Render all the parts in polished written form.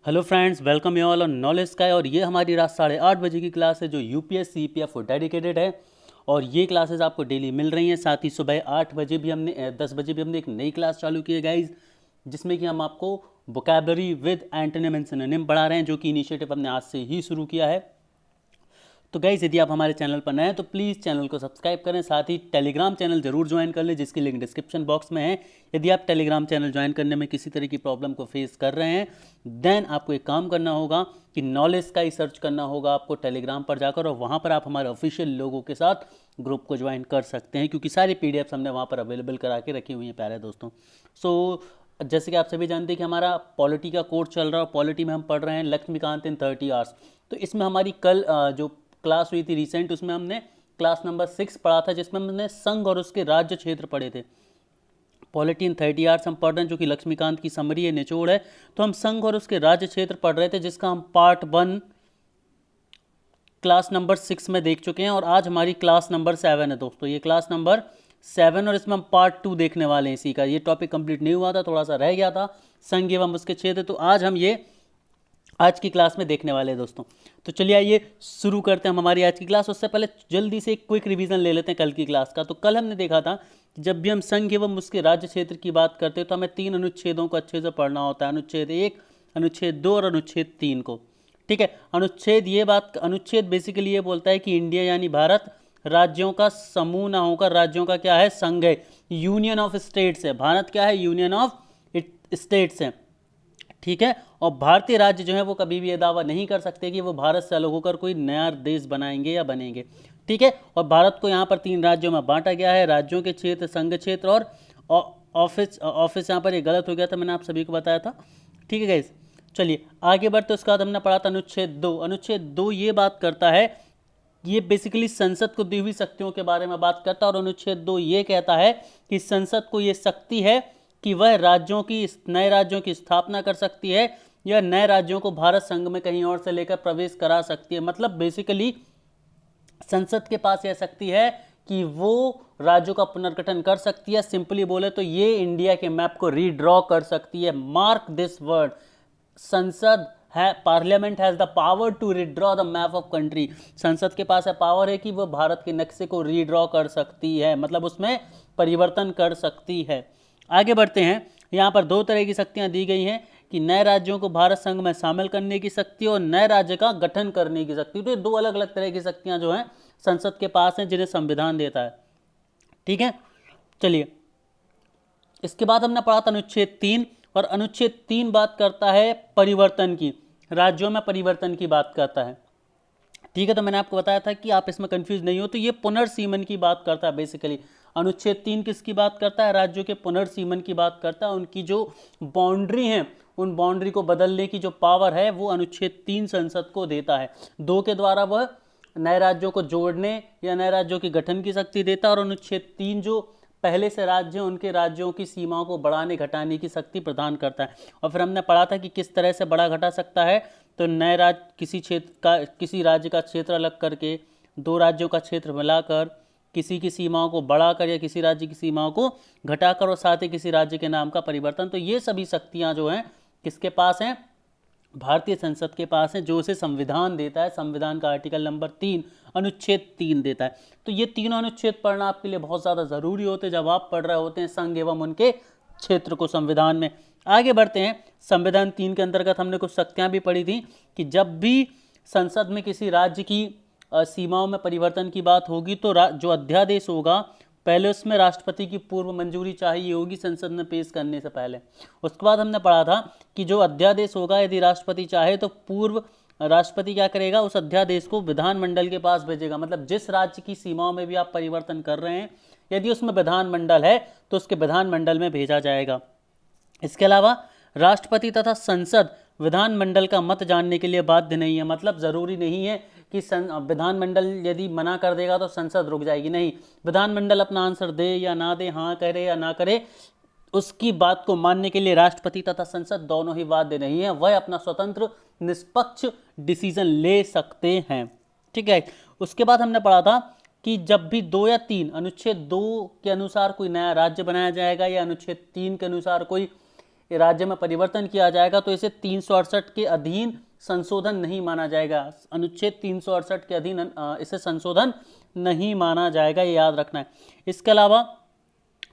Hello friends, welcome you all on knowledge sky. और ये हमारी रात 8:30 की क्लास है जो यूपीएससी ईपीएफ को डेडिकेटेड है। और ये क्लासेस आपको डेली मिल रही हैं। साथ ही सुबह 8 बजे भी हमने 10 बजे भी हमने एक नई क्लास चालू की है गाइज, जिसमें कि हम आपको vocabulary with antonym and synonym पढ़ा रहे हैं, जो कि इनिशिएटिव हमने आज से ही शुरू किया है। तो गाइस, यदि आप हमारे चैनल पर नए हैं तो प्लीज़ चैनल को सब्सक्राइब करें। साथ ही टेलीग्राम चैनल जरूर ज्वाइन कर लें, जिसकी लिंक डिस्क्रिप्शन बॉक्स में है। यदि आप टेलीग्राम चैनल ज्वाइन करने में किसी तरह की प्रॉब्लम को फेस कर रहे हैं, देन आपको एक काम करना होगा कि नॉलेज का ही सर्च करना होगा आपको टेलीग्राम पर जाकर, और वहाँ पर आप हमारे ऑफिशियल लोगों के साथ ग्रुप को ज्वाइन कर सकते हैं, क्योंकि सारी पीडीएफ्स हमने वहाँ पर अवेलेबल करा के रखी हुई हैं प्यारे दोस्तों। सो जैसे कि आप सभी जानते हैं कि हमारा पॉलिटी का कोर्स चल रहा है, और पॉलिटी में हम पढ़ रहे हैं लक्ष्मीकांत इन 30 आवर्स। तो इसमें हमारी कल जो क्लास हुई थी रिसेंट, उसमें हमने क्लास नंबर 6 पढ़ा था, जिसमें हमने संघ और उसके राज्य क्षेत्र पढ़े थे। पॉलिटी इन 30 आवर्स हम पढ़ रहे हैं, जो कि लक्ष्मीकांत की समरी है, निचोड़ है। तो हम संघ और उसके राज्य क्षेत्र पढ़ रहे थे, जिसका हम पार्ट 1 क्लास नंबर 6 में देख चुके हैं। और आज हमारी क्लास नंबर 7 है दोस्तों, ये क्लास नंबर 7, और इसमें हम पार्ट 2 देखने वाले हैं इसी का। ये टॉपिक कंप्लीट नहीं हुआ था, थोड़ा सा रह गया था, संघ एवं उसके क्षेत्र। तो आज हम ये आज की क्लास में देखने वाले हैं दोस्तों। तो चलिए आइए शुरू करते हैं हम हमारी आज की क्लास। उससे पहले जल्दी से एक क्विक रिवीजन ले लेते हैं कल की क्लास का। तो कल हमने देखा था कि जब भी हम संघ एवं उसके राज्य क्षेत्र की बात करते हैं तो हमें 3 अनुच्छेदों को अच्छे से पढ़ना होता है, अनुच्छेद 1, अनुच्छेद 2 और अनुच्छेद 3 को। ठीक है, अनुच्छेद बेसिकली ये बोलता है कि इंडिया यानी भारत राज्यों का समूह ना होकर राज्यों का क्या है, संघ है, यूनियन ऑफ स्टेट्स है। भारत क्या है, यूनियन ऑफ स्टेट्स है। ठीक है, और भारतीय राज्य जो है वो कभी भी ये दावा नहीं कर सकते कि वो भारत से अलग होकर कोई नया देश बनाएंगे या बनेंगे। ठीक है, और भारत को यहाँ पर 3 राज्यों में बांटा गया है, राज्यों के क्षेत्र, संघ क्षेत्र और ऑफिस यहाँ पर ये गलत हो गया था, मैंने आप सभी को बताया था। ठीक है गाइस, चलिए आगे बढ़ते। उसके बाद हमने पढ़ा था अनुच्छेद 2। अनुच्छेद 2 ये बात करता है, ये बेसिकली संसद को दी हुई शक्तियों के बारे में बात करता है। और अनुच्छेद 2 ये कहता है कि संसद को ये शक्ति है कि वह नए राज्यों की स्थापना कर सकती है, या नए राज्यों को भारत संघ में कहीं और से लेकर प्रवेश करा सकती है। मतलब बेसिकली संसद के पास यह शक्ति है कि वो राज्यों का पुनर्गठन कर सकती है। सिंपली बोले तो ये इंडिया के मैप को रीड्रॉ कर सकती है। मार्क दिस वर्ड, संसद है, parliament has the power to redraw the map of country. संसद के पास है पावर है कि वो भारत के नक्शे को रीड्रॉ कर सकती है, मतलब उसमें परिवर्तन कर सकती है। आगे बढ़ते हैं। यहाँ पर 2 तरह की शक्तियाँ दी गई हैं कि नए राज्यों को भारत संघ में शामिल करने की शक्ति और नए राज्य का गठन करने की शक्ति। तो ये 2 अलग अलग तरह की शक्तियाँ जो हैं संसद के पास हैं, जिन्हें संविधान देता है। ठीक है, चलिए इसके बाद हमने पढ़ा था अनुच्छेद 3। और अनुच्छेद 3 बात करता है परिवर्तन की, राज्यों में परिवर्तन की बात करता है। ठीक है, तो मैंने आपको बताया था कि आप इसमें कंफ्यूज नहीं हो। तो ये पुनर्सीमन की बात करता है बेसिकली। अनुच्छेद 3 किसकी बात करता है, राज्यों के पुनर्सीमन की बात करता है। उनकी जो बाउंड्री है, उन बाउंड्री को बदलने की जो पावर है वो अनुच्छेद 3 संसद को देता है। 2 के द्वारा वह नए राज्यों को जोड़ने या नए राज्यों के गठन की शक्ति देता है, और अनुच्छेद 3 जो पहले से राज्य हैं उनके राज्यों की सीमाओं को बढ़ाने घटाने की शक्ति प्रदान करता है। और फिर हमने पढ़ा था कि किस तरह से बढ़ा घटा सकता है। तो नए राज्य किसी राज्य का क्षेत्र अलग करके, 2 राज्यों का क्षेत्र मिलाकर, किसी की सीमाओं को बढ़ाकर या किसी राज्य की सीमाओं को घटाकर, और साथ ही किसी राज्य के नाम का परिवर्तन। तो ये सभी शक्तियां जो हैं किसके पास हैं, भारतीय संसद के पास है, जो उसे संविधान देता है। संविधान का आर्टिकल नंबर 3 अनुच्छेद 3 देता है। तो ये तीनों अनुच्छेद पढ़ना आपके लिए बहुत ज़्यादा ज़रूरी होते हैं जब आप पढ़ रहे होते हैं संघ एवं उनके क्षेत्र को संविधान में। आगे बढ़ते हैं। संविधान 3 के अंतर्गत हमने कुछ शक्तियाँ भी पढ़ी थी कि जब भी संसद में किसी राज्य की सीमाओं में परिवर्तन की बात होगी तो जो अध्यादेश होगा, पहले उसमें राष्ट्रपति की पूर्व मंजूरी चाहिए होगी संसद में पेश करने से पहले। उसके बाद हमने पढ़ा था कि जो अध्यादेश होगा, यदि राष्ट्रपति चाहे तो पूर्व राष्ट्रपति क्या करेगा, उस अध्यादेश को विधानमंडल के पास भेजेगा। मतलब जिस राज्य की सीमाओं में भी आप परिवर्तन कर रहे हैं, यदि उसमें विधानमंडल है तो उसके विधानमंडल में भेजा जाएगा। इसके अलावा राष्ट्रपति तथा संसद विधानमंडल का मत जानने के लिए बाध्य नहीं है। मतलब ज़रूरी नहीं है कि विधानमंडल यदि मना कर देगा तो संसद रुक जाएगी, नहीं। विधानमंडल अपना आंसर दे या ना दे, हाँ करे या ना करे, उसकी बात को मानने के लिए राष्ट्रपति तथा संसद दोनों ही बाध्य नहीं है। वह अपना स्वतंत्र निष्पक्ष डिसीजन ले सकते हैं। ठीक है, उसके बाद हमने पढ़ा था कि जब भी 2 या 3 अनुच्छेद 2 के अनुसार कोई नया राज्य बनाया जाएगा या अनुच्छेद 3 के अनुसार कोई राज्य में परिवर्तन किया जाएगा तो इसे 368 के अधीन संशोधन नहीं माना जाएगा। अनुच्छेद 368 के अधीन इसे संशोधन नहीं माना जाएगा, ये याद रखना है। इसके अलावा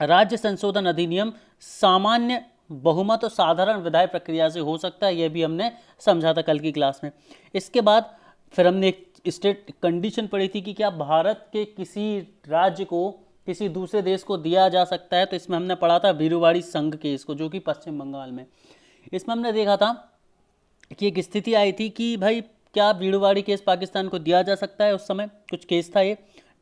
राज्य संशोधन अधिनियम सामान्य बहुमत और साधारण विधायी प्रक्रिया से हो सकता है, यह भी हमने समझा था कल की क्लास में। इसके बाद फिर हमने एक स्टेट कंडीशन पढ़ी थी कि क्या भारत के किसी राज्य को किसी दूसरे देश को दिया जा सकता है, तो इसमें हमने पढ़ा था वीरूवाड़ी संघ केस को, जो कि पश्चिम बंगाल में। इसमें हमने देखा था कि एक स्थिति आई थी कि भाई क्या वीरूवाड़ी केस पाकिस्तान को दिया जा सकता है, उस समय कुछ केस था ये,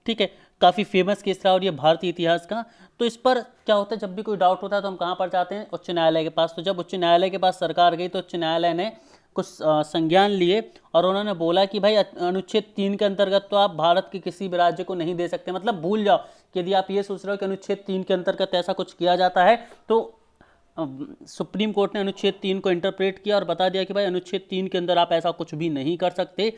ठीक है, काफ़ी फेमस केस था और ये भारतीय इतिहास का। तो इस पर क्या होता है, जब भी कोई डाउट होता है तो हम कहाँ पर जाते हैं, उच्च न्यायालय के पास। तो जब उच्च न्यायालय के पास सरकार गई तो उच्च न्यायालय ने कुछ संज्ञान लिए और उन्होंने बोला कि भाई अनुच्छेद 3 के अंतर्गत तो आप भारत के किसी भी राज्य को नहीं दे सकते। मतलब भूल जाओ कि यदि आप ये सोच रहे हो कि अनुच्छेद 3 के अंतर्गत ऐसा कुछ किया जाता है, तो सुप्रीम कोर्ट ने अनुच्छेद 3 को इंटरप्रेट किया और बता दिया कि भाई अनुच्छेद 3 के अंदर आप ऐसा कुछ भी नहीं कर सकते,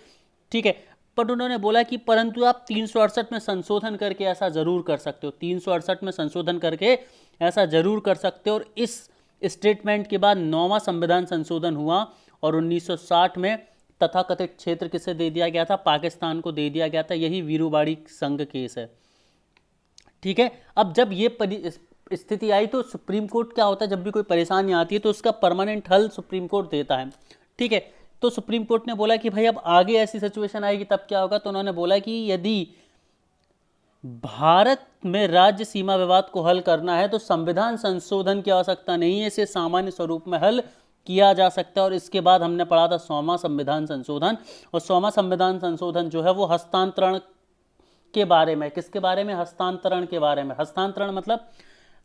ठीक है। पर उन्होंने बोला कि परंतु आप 368 में संशोधन करके ऐसा जरूर कर सकते हो, 368 में संशोधन करके ऐसा जरूर कर सकते हो। और इस स्टेटमेंट के बाद 9वां संविधान संशोधन हुआ और 1960 में तथाकथित क्षेत्र किसे दे दिया गया था, पाकिस्तान को दे दिया गया था। यही वीरूवाड़ी संघ केस है, ठीक है। अब जब ये स्थिति आई तो सुप्रीम कोर्ट क्या होता है, जब भी कोई परेशानी आती है तो उसका परमानेंट हल सुप्रीम कोर्ट देता है, ठीक है। तो सुप्रीम कोर्ट ने बोला कि भाई अब आगे ऐसी सिचुएशन आएगी तब क्या होगा, तो उन्होंने बोला कि यदि भारत में राज्य सीमा विवाद को हल करना है तो संविधान संशोधन की आवश्यकता नहीं है, इसे सामान्य स्वरूप में हल किया जा सकता है। और इसके बाद हमने पढ़ा था 100वां संविधान संशोधन, और 100वां संविधान संशोधन जो है वो हस्तांतरण के बारे में, किसके बारे में, हस्तांतरण के बारे में। हस्तांतरण मतलब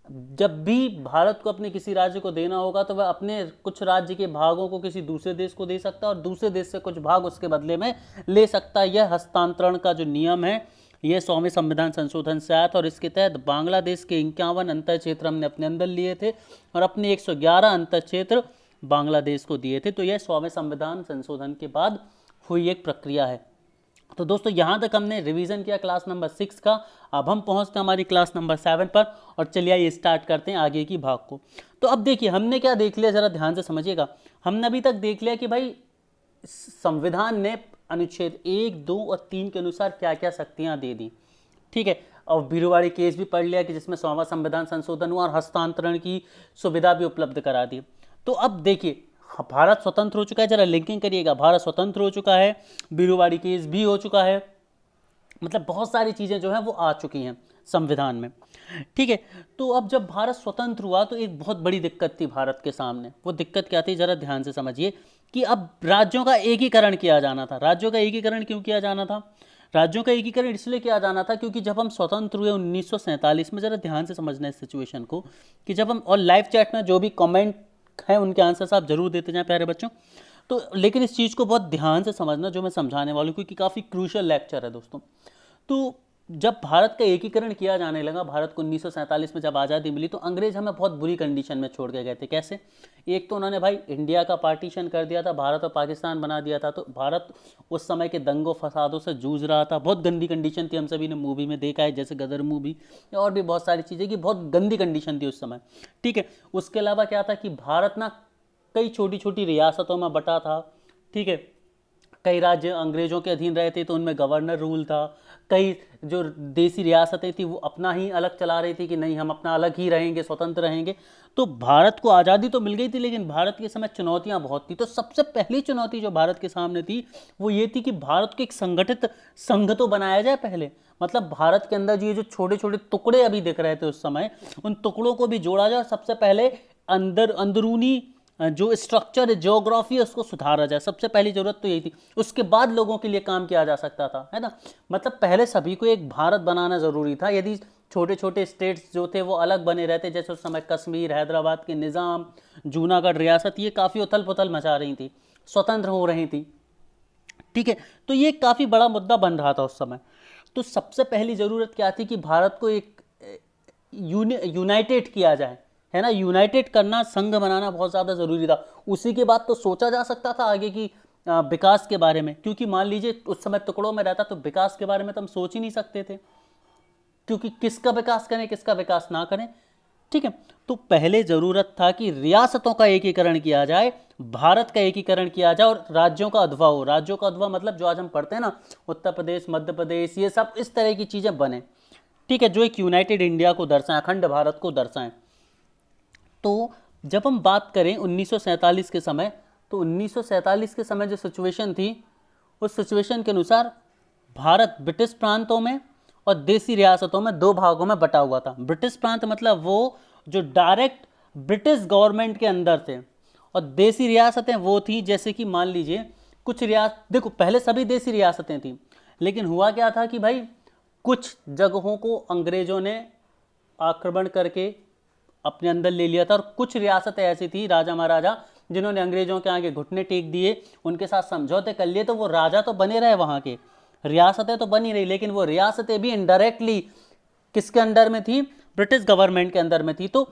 जब भी भारत को अपने किसी राज्य को देना होगा तो वह अपने कुछ राज्य के भागों को किसी दूसरे देश को दे सकता है और दूसरे देश से कुछ भाग उसके बदले में ले सकता है। यह हस्तांतरण का जो नियम है यह 100वें संविधान संशोधन से आया था। और इसके तहत बांग्लादेश के 51 अंतर क्षेत्र हमने अपने अंदर लिए थे और अपने 111 अंतर क्षेत्र बांग्लादेश को दिए थे। तो यह 100वें संविधान संशोधन के बाद हुई एक प्रक्रिया है। तो दोस्तों यहाँ तक हमने रिवीजन किया क्लास नंबर 6 का। अब हम पहुँचते हैं हमारी क्लास नंबर 7 पर और चलिए आइए स्टार्ट करते हैं आगे की भाग को। तो अब देखिए हमने क्या देख लिया, ज़रा ध्यान से समझिएगा। हमने अभी तक देख लिया कि भाई संविधान ने अनुच्छेद 1, 2 और 3 के अनुसार क्या क्या शक्तियाँ दे दी, ठीक है। और वीरूवाड़ी केस भी पढ़ लिया कि जिसमें 100वां संविधान संशोधन हुआ और हस्तांतरण की सुविधा भी उपलब्ध करा दी। तो अब देखिए भारत स्वतंत्र हो चुका है, जरा लिंकिंग करिएगा, भारत स्वतंत्र हो चुका है, वीरूवाड़ी केस भी हो चुका है, मतलब बहुत सारी चीज़ें जो हैं वो आ चुकी हैं संविधान में, ठीक है। तो अब जब भारत स्वतंत्र हुआ तो एक बहुत बड़ी दिक्कत थी भारत के सामने। वो दिक्कत क्या थी, जरा ध्यान से समझिए कि अब राज्यों का एकीकरण किया जाना था। राज्यों का एकीकरण क्यों किया जाना था, राज्यों का एकीकरण इसलिए किया जाना था क्योंकि जब हम स्वतंत्र हुए 1947 में, जरा ध्यान से समझना इस सिचुएशन को कि जब हम, और लाइव चैट में जो भी कमेंट है उनके आंसर्स आप जरूर देते जाएं प्यारे बच्चों। तो लेकिन इस चीज़ को बहुत ध्यान से समझना जो मैं समझाने वाला हूँ, क्योंकि काफ़ी क्रूशियल लेक्चर है दोस्तों। तो जब भारत का एकीकरण किया जाने लगा, भारत को 1947 में जब आज़ादी मिली, तो अंग्रेज हमें बहुत बुरी कंडीशन में छोड़ के गए थे। कैसे, एक तो उन्होंने भाई इंडिया का पार्टीशन कर दिया था, भारत और पाकिस्तान बना दिया था। तो भारत उस समय के दंगों फसादों से जूझ रहा था, बहुत गंदी कंडीशन थी, हम सभी ने मूवी में देखा है, जैसे गदर मूवी और भी बहुत सारी चीज़ें की बहुत गंदी कंडीशन थी उस समय, ठीक है। उसके अलावा क्या था कि भारत ना कई छोटी छोटी रियासतों में बटा था, ठीक है। कई राज्य अंग्रेजों के अधीन रहे थे तो उनमें गवर्नर रूल था। कई जो देसी रियासतें थी वो अपना ही अलग चला रही थी कि नहीं हम अपना अलग ही रहेंगे, स्वतंत्र रहेंगे। तो भारत को आज़ादी तो मिल गई थी, लेकिन भारत के समय चुनौतियां बहुत थी। तो सबसे पहली चुनौती जो भारत के सामने थी वो ये थी कि भारत को एक संगठित संघ तो बनाया जाए पहले। मतलब भारत के अंदर ये जो छोटे छोटे टुकड़े अभी दिख रहे थे उस समय, उन टुकड़ों को भी जोड़ा जाए और सबसे पहले अंदरूनी जो स्ट्रक्चर है, ज्योग्राफी है, उसको सुधारा जाए। सबसे पहली जरूरत तो यही थी। उसके बाद लोगों के लिए काम किया जा सकता था, है ना। मतलब पहले सभी को एक भारत बनाना जरूरी था। यदि छोटे छोटे स्टेट्स जो थे वो अलग बने रहते, जैसे उस समय कश्मीर, हैदराबाद के निज़ाम, जूनागढ़ रियासत, ये काफ़ी उथल पुथल मचा रही थी, स्वतंत्र हो रही थी, ठीक है। तो ये काफ़ी बड़ा मुद्दा बन रहा था उस समय। तो सबसे पहली ज़रूरत क्या थी कि भारत को एक यूनाइटेड किया जाए, है ना। यूनाइटेड करना, संघ बनाना बहुत ज़्यादा ज़रूरी था। उसी के बाद तो सोचा जा सकता था आगे की विकास के बारे में, क्योंकि मान लीजिए उस समय टुकड़ों में रहता तो विकास के बारे में तो हम सोच ही नहीं सकते थे, क्योंकि किसका विकास करें किसका विकास ना करें। ठीक है। तो पहले ज़रूरत था कि रियासतों का एकीकरण किया जाए, भारत का एकीकरण किया जाए और राज्यों का अधवा हो। राज्यों का अधवा मतलब जो आज हम पढ़ते हैं ना, उत्तर प्रदेश, मध्य प्रदेश, ये सब इस तरह की चीज़ें बने, ठीक है, जो एक यूनाइटेड इंडिया को दर्शाएं, अखंड भारत को दर्शाएं। तो जब हम बात करें 1947 के समय, तो 1947 के समय जो सिचुएशन थी, उस सिचुएशन के अनुसार भारत ब्रिटिश प्रांतों में और देसी रियासतों में दो भागों में बटा हुआ था। ब्रिटिश प्रांत मतलब वो जो डायरेक्ट ब्रिटिश गवर्नमेंट के अंदर थे, और देसी रियासतें वो थी जैसे कि मान लीजिए कुछ रियासत, देखो पहले सभी देसी रियासतें थी, लेकिन हुआ क्या था कि भाई कुछ जगहों को अंग्रेजों ने आक्रमण करके अपने अंदर ले लिया था, और कुछ रियासतें ऐसी थी, राजा महाराजा, जिन्होंने अंग्रेजों के आगे घुटने टेक दिए, उनके साथ समझौते कर लिए। तो वो राजा तो बने रहे वहाँ के, रियासतें तो बनी रही, लेकिन वो रियासतें भी इनडायरेक्टली किसके अंडर में थी? ब्रिटिश गवर्नमेंट के अंदर में थी। तो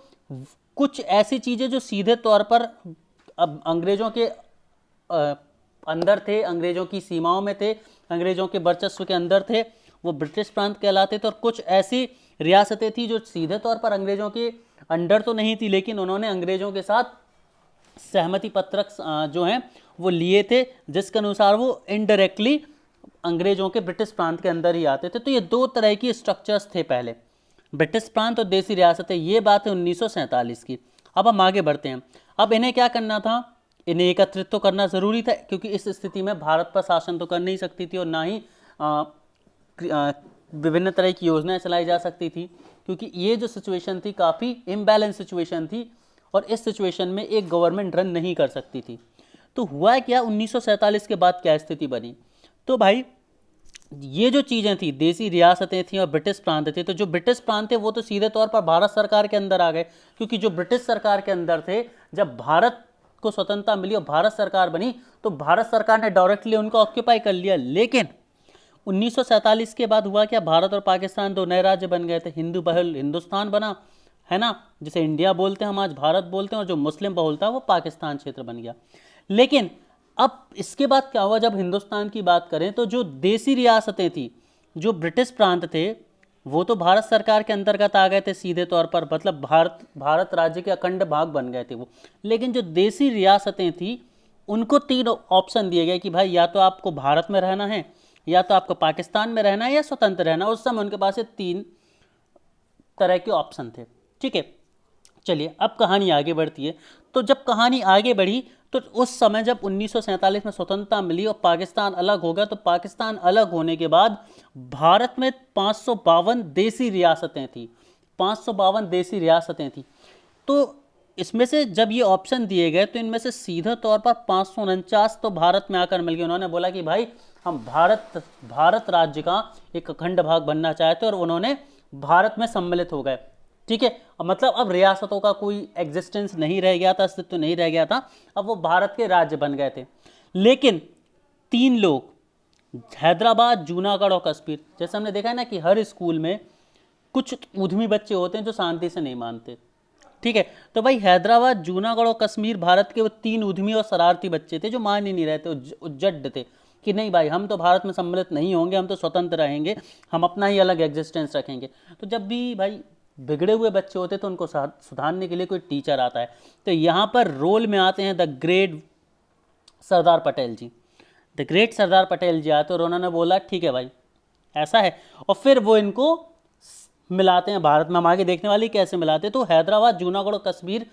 कुछ ऐसी चीज़ें जो सीधे तौर पर अब अंग्रेजों के अंदर थे, अंग्रेजों की सीमाओं में थे, अंग्रेजों के वर्चस्व के अंदर थे, वो ब्रिटिश प्रांत कहलाते थे। और कुछ ऐसी रियासतें थी जो सीधे तौर पर अंग्रेजों के अंडर तो नहीं थी, लेकिन उन्होंने अंग्रेजों के साथ सहमति पत्रक जो हैं वो लिए थे, जिसके अनुसार वो इनडायरेक्टली अंग्रेजों के ब्रिटिश प्रांत के अंदर ही आते थे। तो ये दो तरह की स्ट्रक्चर्स थे पहले, ब्रिटिश प्रांत और देसी रियासतें। ये बात है 1947 की। अब हम आगे बढ़ते हैं। अब इन्हें क्या करना था? इन्हें एकत्रित तो करना ज़रूरी था, क्योंकि इस स्थिति में भारत पर शासन तो कर नहीं सकती थी और ना ही विभिन्न तरह की योजनाएं चलाई जा सकती थी, क्योंकि ये जो सिचुएशन थी काफ़ी इम्बैलेंस सिचुएशन थी, और इस सिचुएशन में एक गवर्नमेंट रन नहीं कर सकती थी। तो हुआ क्या 1947 के बाद क्या स्थिति बनी? तो भाई ये जो चीज़ें थी, देसी रियासतें थीं और ब्रिटिश प्रांत थे, तो जो ब्रिटिश प्रांत थे वो तो सीधे तौर पर भारत सरकार के अंदर आ गए, क्योंकि जो ब्रिटिश सरकार के अंदर थे, जब भारत को स्वतंत्रता मिली और भारत सरकार बनी, तो भारत सरकार ने डायरेक्टली उनको ऑक्यूपाई कर लिया। लेकिन 1947 के बाद हुआ क्या? भारत और पाकिस्तान दो नए राज्य बन गए थे, हिंदू बहुल हिंदुस्तान बना, है ना, जिसे इंडिया बोलते हैं हम, आज भारत बोलते हैं, और जो मुस्लिम बहुल था वो पाकिस्तान क्षेत्र बन गया। लेकिन अब इसके बाद क्या हुआ? जब हिंदुस्तान की बात करें तो जो देसी रियासतें थी, जो ब्रिटिश प्रांत थे, वो तो भारत सरकार के अंतर्गत आ गए थे सीधे तौर पर, मतलब भारत राज्य के अखंड भाग बन गए थे वो। लेकिन जो देसी रियासतें थी, उनको तीन ऑप्शन दिए गए कि भाई या तो आपको भारत में रहना है, या तो आपको पाकिस्तान में रहना है, या स्वतंत्र रहना। उस समय उनके पास ये तीन तरह के ऑप्शन थे, ठीक है। चलिए अब कहानी आगे बढ़ती है। तो जब कहानी आगे बढ़ी, तो उस समय जब 1947 में स्वतंत्रता मिली और पाकिस्तान अलग हो गया, तो पाकिस्तान अलग होने के बाद भारत में 552 देसी रियासतें थी, 552 देसी रियासतें थी। तो इसमें से जब ये ऑप्शन दिए गए, तो इनमें से सीधे तौर पर 549 तो भारत में आकर मिल गए। उन्होंने बोला कि भाई हम भारत राज्य का एक अखंड भाग बनना चाहते हैं, और उन्होंने भारत में सम्मिलित हो गए, ठीक है। मतलब अब रियासतों का कोई एग्जिस्टेंस नहीं रह गया था, अस्तित्व नहीं रह गया था, अब वो भारत के राज्य बन गए थे। लेकिन तीन लोग, हैदराबाद, जूनागढ़ और कश्मीर, जैसे हमने देखा है ना कि हर स्कूल में कुछ उद्यमी बच्चे होते हैं जो शांति से नहीं मानते, ठीक है। तो भाई हैदराबाद, जूनागढ़ और कश्मीर भारत के वो तीन उद्यमी और शरारती बच्चे थे जो मान ही नहीं रहे थे, उज्जड थे कि नहीं भाई हम तो भारत में सम्मिलित नहीं होंगे, हम तो स्वतंत्र रहेंगे, हम अपना ही अलग एग्जिस्टेंस रखेंगे। तो जब भी भाई बिगड़े हुए बच्चे होते तो उनको सुधारने के लिए कोई टीचर आता है। तो यहाँ पर रोल में आते हैं the great Sardar Patel ji. The great Sardar Patel ji आते और उन्होंने बोला ठीक है भाई ऐसा है, और फिर वो इनको मिलाते हैं भारत में। हम आगे देखने वाली कैसे मिलाते। तो हैदराबाद, जूनागढ़ और कश्मीर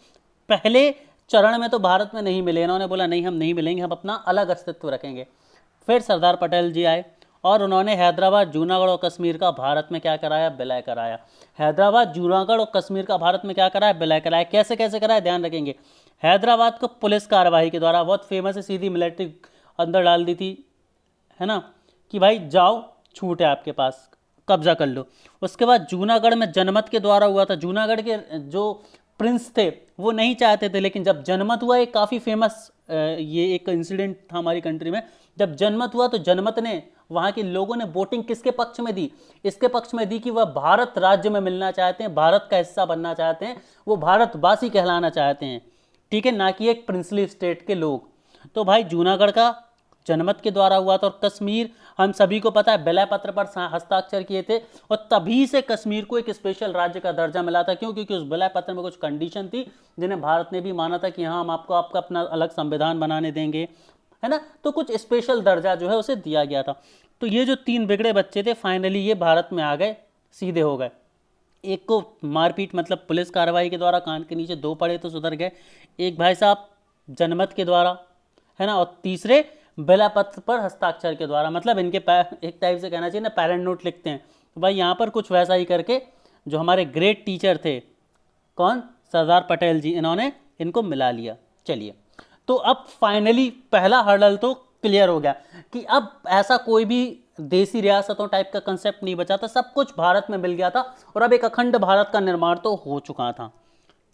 पहले चरण में तो भारत में नहीं मिले, इन्होंने बोला नहीं हम नहीं मिलेंगे, हम अपना अलग अस्तित्व रखेंगे। फिर सरदार पटेल जी आए और उन्होंने हैदराबाद, जूनागढ़ और कश्मीर का भारत में क्या कराया? विलय कराया। हैदराबाद, जूनागढ़ और कश्मीर का भारत में क्या कराया? विलय कराया। कैसे कैसे कराया? ध्यान रखेंगे। हैदराबाद को पुलिस कार्रवाई के द्वारा, बहुत फेमस है, सीधी मिलिट्री अंदर डाल दी थी, है ना, कि भाई जाओ छूट है आपके पास, कब्जा कर लो। उसके बाद जूनागढ़ में जनमत के द्वारा हुआ था। जूनागढ़ के जो प्रिंस थे वो नहीं चाहते थे, लेकिन जब जनमत हुआ, एक काफ़ी फेमस ये एक इंसिडेंट था हमारी कंट्री में, जब जनमत हुआ तो जनमत ने, वहाँ के लोगों ने वोटिंग किसके पक्ष में दी? इसके पक्ष में दी कि वह भारत राज्य में मिलना चाहते हैं, भारत का हिस्सा बनना चाहते हैं, वो भारतवासी कहलाना चाहते हैं, ठीक है, ना कि एक प्रिंसली स्टेट के लोग। तो भाई जूनागढ़ का जनमत के द्वारा हुआ था, और कश्मीर हम सभी को पता है विलय पत्र पर हस्ताक्षर किए थे और तभी से कश्मीर को एक स्पेशल राज्य का दर्जा मिला था। क्यों? क्योंकि उस विलय पत्र में कुछ कंडीशन थी जिन्हें भारत ने भी माना था कि हाँ हम आपको आपका अपना अलग संविधान बनाने देंगे, है ना। तो कुछ स्पेशल दर्जा जो है उसे दिया गया था। तो ये जो 3 बिगड़े बच्चे थे फाइनली ये भारत में आ गए, सीधे हो गए। एक को मारपीट मतलब पुलिस कार्रवाई के द्वारा कान के नीचे 2 पड़े तो सुधर गए, एक भाई साहब जनमत के द्वारा, है ना, और तीसरे बिला पत्र पर हस्ताक्षर के द्वारा। मतलब इनके एक टाइप से कहना चाहिए ना, पेरेंट नोट लिखते हैं, तो भाई यहाँ पर कुछ वैसा ही करके जो हमारे ग्रेट टीचर थे, कौन, सरदार पटेल जी, इन्होंने इनको मिला लिया। चलिए, तो अब फाइनली पहला हर्डल तो क्लियर हो गया कि अब ऐसा कोई भी देसी रियासतों टाइप का कंसेप्ट नहीं बचा था, सब कुछ भारत में मिल गया था और अब एक अखंड भारत का निर्माण तो हो चुका था।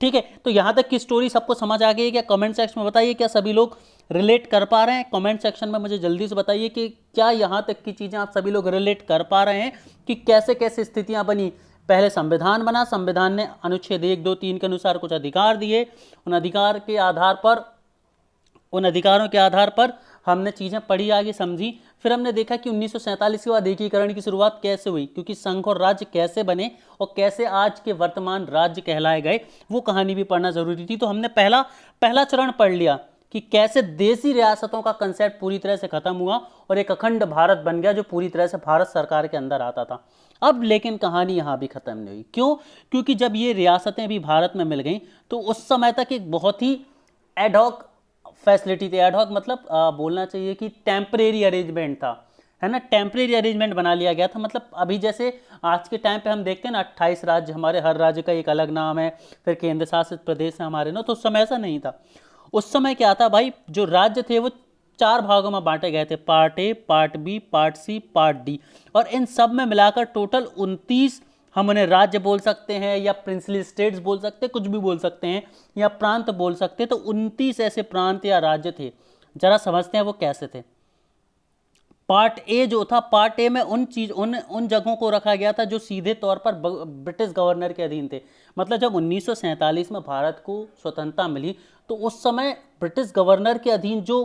ठीक है, तो यहाँ तक की स्टोरी सबको समझ आ गई है क्या? कमेंट सेक्शन में बताइए, क्या सभी लोग रिलेट कर पा रहे हैं? कमेंट सेक्शन में मुझे जल्दी से बताइए कि क्या यहाँ तक की चीज़ें आप सभी लोग रिलेट कर पा रहे हैं कि कैसे कैसे स्थितियाँ बनी। पहले संविधान बना, संविधान ने अनुच्छेद 1, 2, 3 के अनुसार कुछ अधिकार दिए, उन अधिकारों के आधार पर हमने चीज़ें पढ़ी, आगे समझी। फिर हमने देखा कि 1947 के बाद एकीकरण की शुरुआत कैसे हुई, क्योंकि संघ और राज्य कैसे बने और कैसे आज के वर्तमान राज्य कहलाए गए, वो कहानी भी पढ़ना जरूरी थी। तो हमने पहला चरण पढ़ लिया कि कैसे देसी रियासतों का कंसेप्ट पूरी तरह से खत्म हुआ और एक अखंड भारत बन गया जो पूरी तरह से भारत सरकार के अंदर आता था। अब लेकिन कहानी यहाँ भी खत्म नहीं हुई। क्यों? क्योंकि जब ये रियासतें भी भारत में मिल गई तो उस समय तक एक बहुत ही एडहॉक फैसिलिटी थी। एडहॉक मतलब बोलना चाहिए कि टेम्परेरी अरेंजमेंट था, है ना, टेम्परेरी अरेंजमेंट बना लिया गया था। मतलब अभी जैसे आज के टाइम पे हम देखते हैं ना 28 राज्य, हमारे हर राज्य का एक अलग नाम है, फिर केंद्र शासित प्रदेश है हमारे ना, तो उस समय ऐसा नहीं था। उस समय क्या था भाई, जो राज्य थे वो 4 भागों में बांटे गए थे, part A, part B, part C, part D, और इन सब में मिलाकर टोटल 29 हम उन्हें राज्य बोल सकते हैं या प्रिंसली स्टेट्स बोल सकते हैं, कुछ भी बोल सकते हैं, या प्रांत बोल सकते हैं। तो 29 ऐसे प्रांत या राज्य थे। जरा समझते हैं वो कैसे थे। पार्ट ए जो था, पार्ट ए में उन जगहों को रखा गया था जो सीधे तौर पर ब्रिटिश गवर्नर के अधीन थे। मतलब जब 1947 में भारत को स्वतंत्रता मिली तो उस समय ब्रिटिश गवर्नर के अधीन जो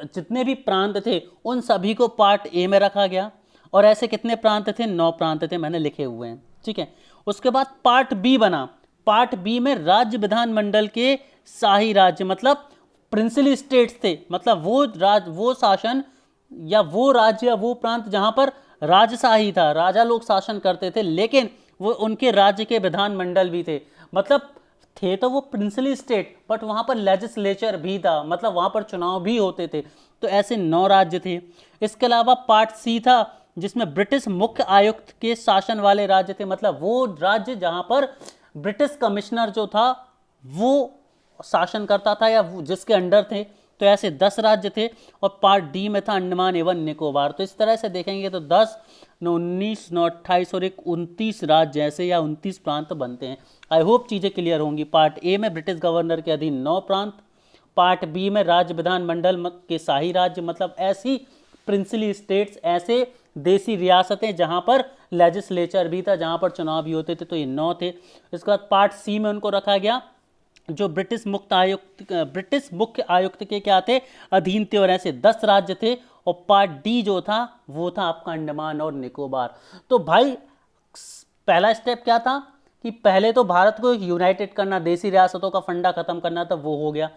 जितने भी प्रांत थे उन सभी को पार्ट ए में रखा गया। और ऐसे कितने प्रांत थे? 9 प्रांत थे, मैंने लिखे हुए हैं, ठीक है। उसके बाद पार्ट बी बना। पार्ट बी में राज्य विधानमंडल के शाही राज्य, मतलब प्रिंसली स्टेट्स थे, मतलब वो शासन या वो राज्य या वो प्रांत जहां पर राजशाही था, राजा लोग शासन करते थे, लेकिन वो उनके राज्य के विधानमंडल भी थे। मतलब थे तो वो प्रिंसली स्टेट, बट वहां पर लेजिस्लेचर भी था, मतलब वहां पर चुनाव भी होते थे। तो ऐसे 9 राज्य थे। इसके अलावा पार्ट सी था जिसमें ब्रिटिश मुख्य आयुक्त के शासन वाले राज्य थे, मतलब वो राज्य जहां पर ब्रिटिश कमिश्नर जो था वो शासन करता था या जिसके अंडर थे। तो ऐसे 10 राज्य थे। और पार्ट डी में था अंडमान एवं निकोबार। तो इस तरह से देखेंगे तो 10, 9, 19, 9, 28 और एक 29 राज्य ऐसे या 29 प्रांत बनते हैं। आई होप चीज़ें क्लियर होंगी। पार्ट ए में ब्रिटिश गवर्नर के अधीन 9 प्रांत, पार्ट बी में राज्य विधानमंडल के शाही राज्य, मतलब ऐसी प्रिंसली स्टेट्स, ऐसे देसी रियासतें जहां पर लेजिस्लेचर भी था, जहां पर चुनाव भी होते थे, तो ये 9 थे। इसके बाद पार्ट सी में उनको रखा गया जो ब्रिटिश मुख्य आयुक्त के क्या थे? अधीन थे, और ऐसे 10 राज्य थे। और पार्ट डी जो था वो था आपका अंडमान और निकोबार। तो भाई पहला स्टेप क्या था कि पहले तो भारत को यूनाइटेड करना, देसी रियासतों का फंडा खत्म करना था, वो हो गया,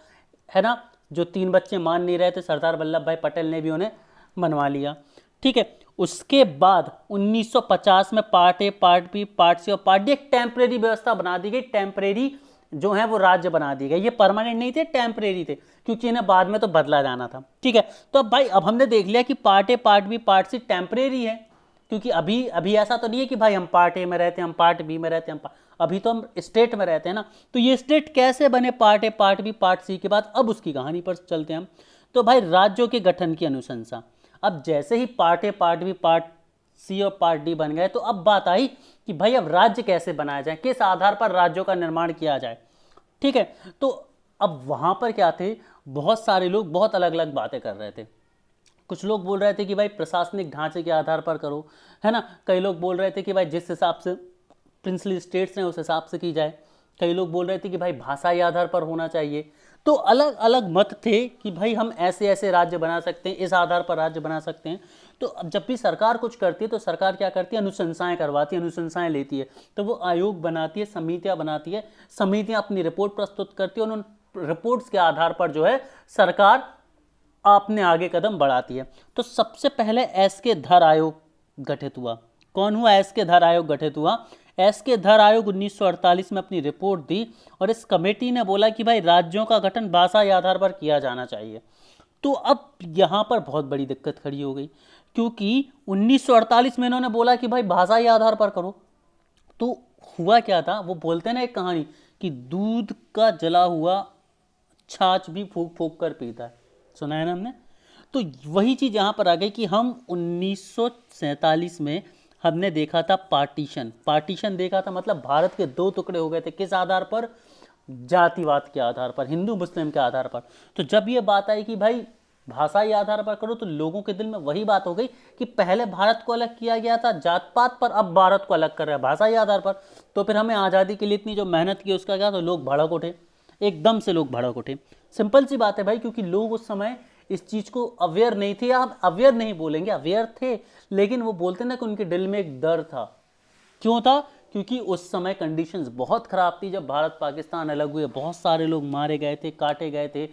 है ना। जो 3 बच्चे मान नहीं रहे थे, सरदार वल्लभ भाई पटेल ने भी उन्हें मनवा लिया, ठीक है। उसके बाद 1950 में part A, part B, part C और पार्ट डी एक टेम्परेरी व्यवस्था बना दी गई। टेम्परेरी जो है वो राज्य बना दिए गए। ये परमानेंट नहीं थे, टेम्परेरी थे, क्योंकि इन्हें बाद में तो बदला जाना था, ठीक है। तो अब भाई अब हमने देख लिया कि part A, part B, part C temporary है, क्योंकि अभी ऐसा तो नहीं है कि भाई हम पार्ट ए में रहते हैं, हम पार्ट बी में रहते हैं, अभी तो हम स्टेट में रहते हैं ना। तो ये स्टेट कैसे बने part A, part B, part C के बाद? अब उसकी कहानी पर चलते हैं हम। तो भाई राज्यों के गठन की अनुशंसा। अब जैसे ही part A, part B, part C और पार्ट डी बन गए, तो अब बात आई कि भाई अब राज्य कैसे बनाया जाए, किस आधार पर राज्यों का निर्माण किया जाए, ठीक है। तो अब वहां पर क्या थे, बहुत सारे लोग बहुत अलग अलग बातें कर रहे थे। कुछ लोग बोल रहे थे कि भाई प्रशासनिक ढांचे के आधार पर करो, है ना। कई लोग बोल रहे थे कि भाई जिस हिसाब से प्रिंसली स्टेट्स हैं उस हिसाब से की जाए। कई लोग बोल रहे थे कि भाई भाषाई आधार पर होना चाहिए। तो अलग अलग मत थे कि भाई हम ऐसे ऐसे राज्य बना सकते हैं, इस आधार पर राज्य बना सकते हैं। तो अब जब भी सरकार कुछ करती है तो सरकार क्या करती है, अनुशंसाएं करवाती है, अनुशंसाएं लेती है। तो वो आयोग बनाती है, समितियां बनाती है, समितियां अपनी रिपोर्ट प्रस्तुत करती है और उन रिपोर्ट्स के आधार पर जो है सरकार अपने आगे कदम बढ़ाती है। तो सबसे पहले एस के धर आयोग गठित हुआ। कौन हुआ? एस के धर आयोग गठित हुआ। एस के धर आयोग 1948 में अपनी रिपोर्ट दी और इस कमेटी ने बोला कि भाई राज्यों का गठन भाषा के आधार पर किया जाना चाहिए। तो अब यहाँ पर बहुत बड़ी दिक्कत खड़ी हो गई, क्योंकि 1948 में इन्होंने बोला कि भाई भाषा के आधार पर करो। तो हुआ क्या था, वो बोलते हैं ना एक कहानी कि दूध का जला हुआ छाछ भी फूक फूक कर पीता है, सुना है ना हमने। तो वही चीज़ यहाँ पर आ गई कि हम 1947 में हमने देखा था पार्टीशन देखा था, मतलब भारत के दो टुकड़े हो गए थे। किस आधार पर? जातिवाद के आधार पर, हिंदू मुस्लिम के आधार पर। तो जब ये बात आई कि भाई भाषा के आधार पर करो, तो लोगों के दिल में वही बात हो गई कि पहले भारत को अलग किया गया था जात पात पर, अब भारत को अलग कर रहा है भाषा के आधार पर। तो फिर हमें आज़ादी के लिए इतनी जो मेहनत की उसका क्या? तो लोग भड़क उठे, एकदम से लोग भड़क उठे। सिंपल सी बात है भाई, क्योंकि लोग उस समय इस चीज़ को अवेयर नहीं थे, या हम अवेयर नहीं बोलेंगे, अवेयर थे, लेकिन वो बोलते ना कि उनके दिल में एक डर था। क्यों था? क्योंकि उस समय कंडीशंस बहुत ख़राब थी। जब भारत पाकिस्तान अलग हुए, बहुत सारे लोग मारे गए थे, काटे गए थे,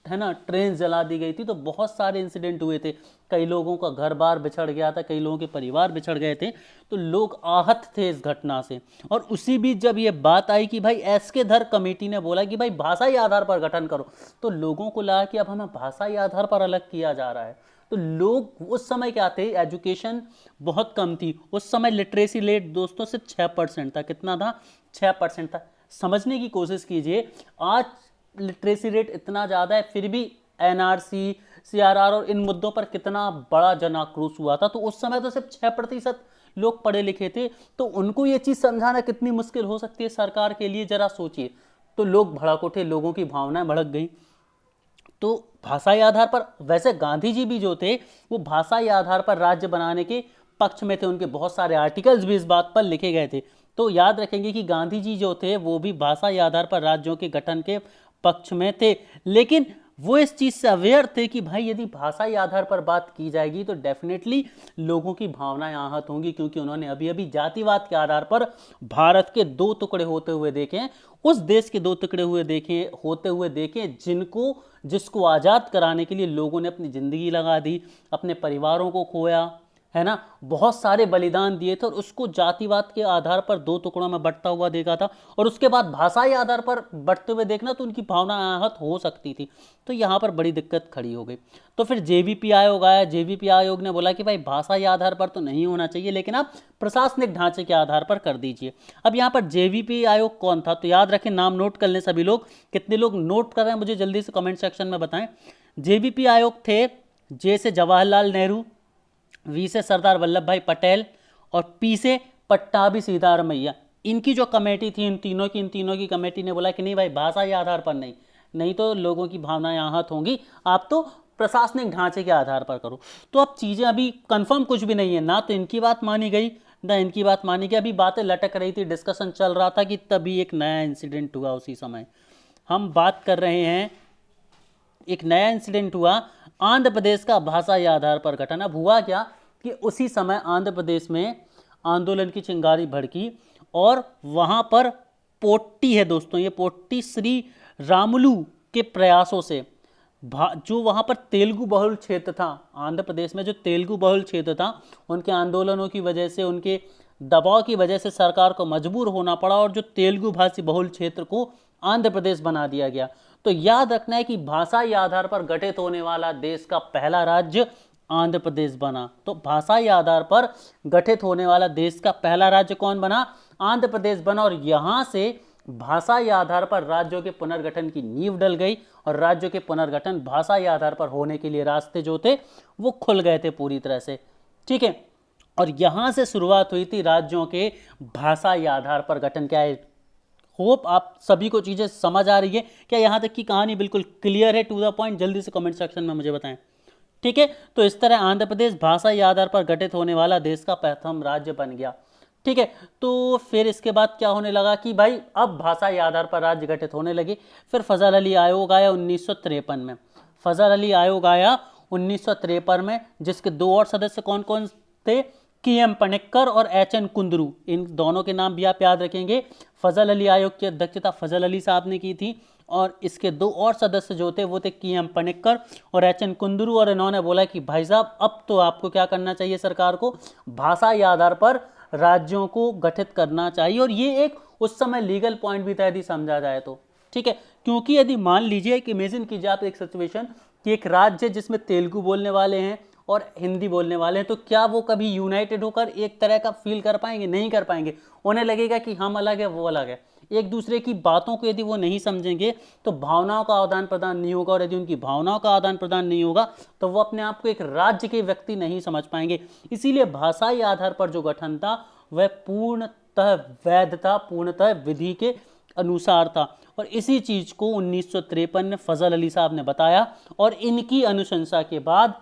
है ना, ट्रेन जला दी गई थी, तो बहुत सारे इंसिडेंट हुए थे। कई लोगों का घर बार बिछड़ गया था, कई लोगों के परिवार बिछड़ गए थे, तो लोग आहत थे इस घटना से। और उसी बीच जब ये बात आई कि भाई एस के धर कमेटी ने बोला कि भाई भाषा के आधार पर गठन करो, तो लोगों को लगा कि अब हमें भाषा के आधार पर अलग किया जा रहा है। तो लोग उस समय क्या थे, एजुकेशन बहुत कम थी उस समय। लिटरेसी रेट दोस्तों सिर्फ 6% था। कितना था? 6% था। समझने की कोशिश कीजिए, आज लिटरेसी रेट इतना ज़्यादा है, फिर भी एनआरसी, सीआरआर और इन मुद्दों पर कितना बड़ा जन आक्रोश हुआ था। तो उस समय तो सिर्फ 6% लोग पढ़े लिखे थे, तो उनको ये चीज़ समझाना कितनी मुश्किल हो सकती है सरकार के लिए, जरा सोचिए। तो लोग भड़क उठे, लोगों की भावनाएं भड़क गई। तो भाषा के आधार पर, वैसे गांधी जी भी जो थे वो भाषा के आधार पर राज्य बनाने के पक्ष में थे, उनके बहुत सारे आर्टिकल्स भी इस बात पर लिखे गए थे। तो याद रखेंगे कि गांधी जी जो थे वो भी भाषा के आधार पर राज्यों के गठन के पक्ष में थे, लेकिन वो इस चीज़ से अवेयर थे कि भाई यदि भाषा के आधार पर बात की जाएगी तो डेफिनेटली लोगों की भावनाएं आहत होंगी, क्योंकि उन्होंने अभी अभी जातिवाद के आधार पर भारत के दो टुकड़े होते हुए देखे हैं, उस देश के दो टुकड़े होते हुए देखे जिसको आज़ाद कराने के लिए लोगों ने अपनी ज़िंदगी लगा दी, अपने परिवारों को खोया, है ना, बहुत सारे बलिदान दिए थे, और उसको जातिवाद के आधार पर दो टुकड़ों में बंटता हुआ देखा था। और उसके बाद भाषा के आधार पर बंटते हुए देखना, तो उनकी भावना आहत हो सकती थी। तो यहाँ पर बड़ी दिक्कत खड़ी हो गई। तो फिर जेवीपी आयोग आया। जेवीपी आयोग ने बोला कि भाई भाषा के आधार पर तो नहीं होना चाहिए, लेकिन आप प्रशासनिक ढांचे के आधार पर कर दीजिए। अब यहाँ पर जेवीपी आयोग कौन था? तो याद रखें, नाम नोट कर लें सभी लोग। कितने लोग नोट कर रहे हैं मुझे जल्दी से कमेंट सेक्शन में बताएं। जेवीपी आयोग थे जे से जवाहरलाल नेहरू, वी से सरदार वल्लभ भाई पटेल, और पी से पट्टाभी सीतारमैया। इनकी जो कमेटी थी, इन तीनों की कमेटी ने बोला कि नहीं भाई, भाषा के आधार पर नहीं तो लोगों की भावनाएं आहत होंगी, आप तो प्रशासनिक ढांचे के आधार पर करो। तो अब चीज़ें अभी कंफर्म कुछ भी नहीं है, ना तो इनकी बात मानी गई ना इनकी बात मानी गई। अभी बातें लटक रही थी, डिस्कशन चल रहा था कि तभी एक नया इंसिडेंट हुआ। उसी समय हम बात कर रहे हैं, एक नया इंसिडेंट हुआ, आंध्र प्रदेश का भाषा के आधार पर गठन। अब हुआ क्या कि उसी समय आंध्र प्रदेश में आंदोलन की चिंगारी भड़की, और वहाँ पर पोट्टी है दोस्तों, ये पोट्टी श्री रामुलु के प्रयासों से, जो वहाँ पर तेलुगु बहुल क्षेत्र था, आंध्र प्रदेश में जो तेलुगु बहुल क्षेत्र था, उनके आंदोलनों की वजह से, उनके दबाव की वजह से सरकार को मजबूर होना पड़ा, और जो तेलुगु भाषी बहुल क्षेत्र को आंध्र प्रदेश बना दिया गया। तो याद रखना है कि भाषा के आधार पर गठित होने वाला देश का पहला राज्य आंध्र प्रदेश बना। तो भाषा के आधार पर गठित होने वाला देश का पहला राज्य कौन बना? आंध्र प्रदेश बना। और यहाँ से भाषा के आधार पर राज्यों के पुनर्गठन की नींव डल गई, और राज्यों के पुनर्गठन भाषा के आधार पर होने के लिए रास्ते जो थे वो खुल गए थे पूरी तरह से। ठीक है, और यहाँ से शुरुआत हुई थी राज्यों के भाषा के आधार पर गठन। क्या है? होप आप सभी को चीज़ें समझ आ रही है क्या? यहाँ तक की कहानी बिल्कुल क्लियर है, टू द पॉइंट? जल्दी से कमेंट सेक्शन में मुझे बताएं। ठीक है, तो इस तरह आंध्र प्रदेश भाषा के आधार पर गठित होने वाला देश का प्रथम राज्य बन गया। ठीक है। तो फिर इसके बाद क्या होने लगा कि भाई अब भाषाई आधार पर राज्य गठित होने लगे। फिर फजल अली आयोग आया 1953 में। फजल अली आयोग आया 1953 में, जिसके दो और सदस्य कौन कौन थे, के एम पनिक्कर और एच एन कुंदरू। इन दोनों के नाम भी आप याद रखेंगे। फजल अली आयोग की अध्यक्षता फजल अली साहब ने की थी, और इसके दो और सदस्य जो थे वो थे के एम पनिक्कर और एच एन कुंदरू। और इन्होंने बोला कि भाई साहब अब तो आपको क्या करना चाहिए, सरकार को भाषाई आधार पर राज्यों को गठित करना चाहिए। और ये एक उस समय लीगल पॉइंट भी था यदि समझा जाए तो, ठीक है। क्योंकि यदि मान लीजिए कि इमेजिन कीजिए आप एक सिचुएशन कि एक राज्य जिसमें तेलुगु बोलने वाले हैं और हिंदी बोलने वाले हैं, तो क्या वो कभी यूनाइटेड होकर एक तरह का फील कर पाएंगे? नहीं कर पाएंगे। उन्हें लगेगा कि हम अलग है वो अलग है। एक दूसरे की बातों को यदि वो नहीं समझेंगे तो भावनाओं का आदान प्रदान नहीं होगा, और यदि उनकी भावनाओं का आदान प्रदान नहीं होगा तो वो अपने आप को एक राज्य के व्यक्ति नहीं समझ पाएंगे। इसीलिए भाषाई आधार पर जो गठन था वह पूर्णतः वैध था, पूर्णतः विधि के अनुसार था। और इसी चीज को 1953 में फजल अली साहब ने बताया, और इनकी अनुशंसा के बाद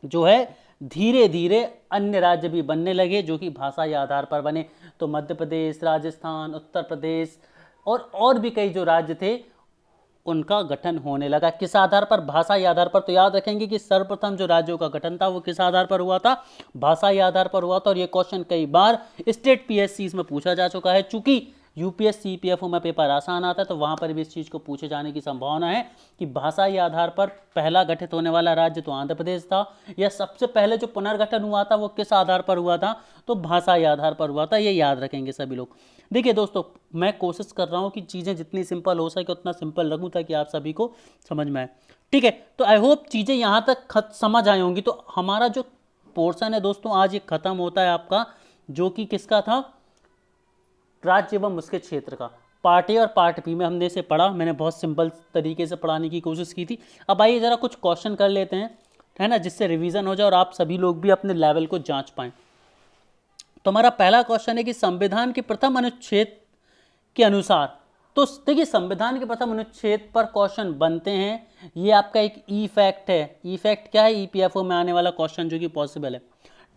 जो है धीरे धीरे अन्य राज्य भी बनने लगे जो कि भाषाई आधार पर बने। तो मध्य प्रदेश, राजस्थान, उत्तर प्रदेश और भी कई जो राज्य थे उनका गठन होने लगा। किस आधार पर? भाषाई आधार पर। तो याद रखेंगे कि सर्वप्रथम जो राज्यों का गठन था वो किस आधार पर हुआ था? भाषाई आधार पर हुआ था। और ये क्वेश्चन कई बार स्टेट पीएससी में पूछा जा चुका है। चूंकि यूपीएससी पीएफओ में पेपर आसान आता है तो वहां पर भी इस चीज़ को पूछे जाने की संभावना है कि भाषाई आधार पर पहला गठित होने वाला राज्य तो आंध्र प्रदेश था, या सबसे पहले जो पुनर्गठन हुआ था वो किस आधार पर हुआ था? तो भाषाई आधार पर हुआ था। ये याद रखेंगे सभी लोग। देखिए दोस्तों, मैं कोशिश कर रहा हूँ कि चीज़ें जितनी सिंपल हो सके उतना सिंपल रखूँ ताकि आप सभी को समझ में आए, ठीक है। तो आई होप चीज़ें यहाँ तक समझ आई होंगी। तो हमारा जो पोर्शन है दोस्तों आज ये खत्म होता है आपका, जो कि किसका था? राज्य एवं उसके क्षेत्र का। पार्ट ए और पार्ट बी में हमने इसे पढ़ा। मैंने बहुत सिंपल तरीके से पढ़ाने की कोशिश की थी। अब आइए ज़रा कुछ क्वेश्चन कर लेते हैं, है ना, जिससे रिवीजन हो जाए और आप सभी लोग भी अपने लेवल को जांच पाएं। तो हमारा पहला क्वेश्चन है कि संविधान के प्रथम अनुच्छेद के अनुसार, तो देखिए संविधान के प्रथम अनुच्छेद पर क्वेश्चन बनते हैं। ये आपका एक ई फैक्ट है। ई फैक्ट क्या है? ईपीएफओ में आने वाला क्वेश्चन जो कि पॉसिबल है,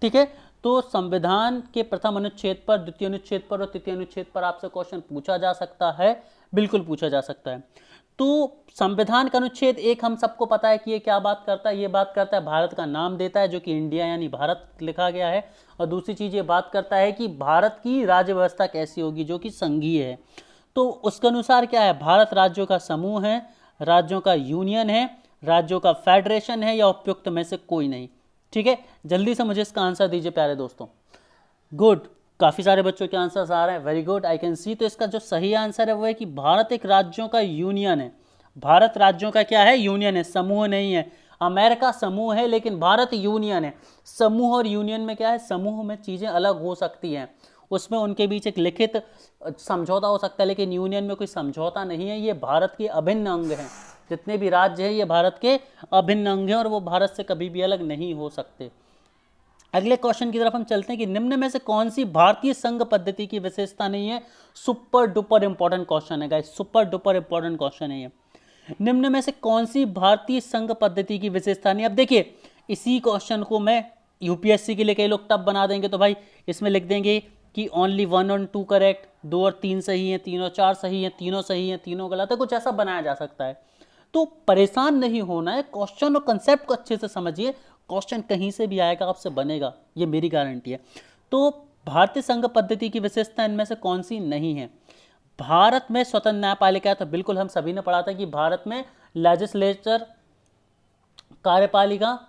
ठीक है। तो संविधान के प्रथम अनुच्छेद पर, द्वितीय अनुच्छेद पर और तृतीय अनुच्छेद पर आपसे क्वेश्चन पूछा जा सकता है, बिल्कुल पूछा जा सकता है। तो संविधान का अनुच्छेद एक हम सबको पता है कि ये क्या बात करता है? ये बात करता है भारत का नाम देता है जो कि इंडिया यानी भारत लिखा गया है। और दूसरी चीज़ ये बात करता है कि भारत की राज्य व्यवस्था कैसी होगी जो कि संघीय है। तो उसके अनुसार क्या है? भारत राज्यों का समूह है, राज्यों का यूनियन है, राज्यों का फेडरेशन है, या उपयुक्त में से कोई नहीं, ठीक है। जल्दी से मुझे इसका आंसर दीजिए प्यारे दोस्तों। गुड, काफ़ी सारे बच्चों के आंसर्स आ रहे हैं, वेरी गुड, आई कैन सी। तो इसका जो सही आंसर है वो है कि भारत एक राज्यों का यूनियन है। भारत राज्यों का क्या है? यूनियन है, समूह नहीं है। अमेरिका समूह है लेकिन भारत यूनियन है। समूह और यूनियन में क्या है? समूह में चीज़ें अलग हो सकती हैं, उसमें उनके बीच एक लिखित समझौता हो सकता है, लेकिन यूनियन में कोई समझौता नहीं है। ये भारत के अभिन्न अंग हैं। जितने भी राज्य हैं ये भारत के अभिन्न अंग हैं और वो भारत से कभी भी अलग नहीं हो सकते। अगले क्वेश्चन की तरफ हम चलते हैं कि निम्न में से कौन सी भारतीय संघ पद्धति की विशेषता नहीं है? सुपर डुपर इंपॉर्टेंट क्वेश्चन है guys, super duper important question है ये। निम्न में से कौन सी भारतीय संघ पद्धति की विशेषता नहीं? अब देखिए इसी क्वेश्चन को मैं यूपीएससी के लिए कई लोग टफ बना देंगे, तो भाई इसमें लिख देंगे कि ओनली 1 और 2 करेक्ट, 2 और 3 सही हैं, 3 और 4 सही हैं, तीनों सही हैं, तीनों गलत है, कुछ ऐसा बनाया जा सकता है। तो परेशान नहीं होना है, क्वेश्चन और कंसेप्ट को अच्छे से समझिए। क्वेश्चन कहीं से भी आएगा, आपसे बनेगा, ये मेरी गारंटी है। तो भारतीय संघ पद्धति की विशेषता इनमें से कौन सी नहीं है? भारत में स्वतंत्र न्यायपालिका है, तो बिल्कुल हम सभी ने पढ़ा था कि भारत में लेजिस्लेचर, कार्यपालिका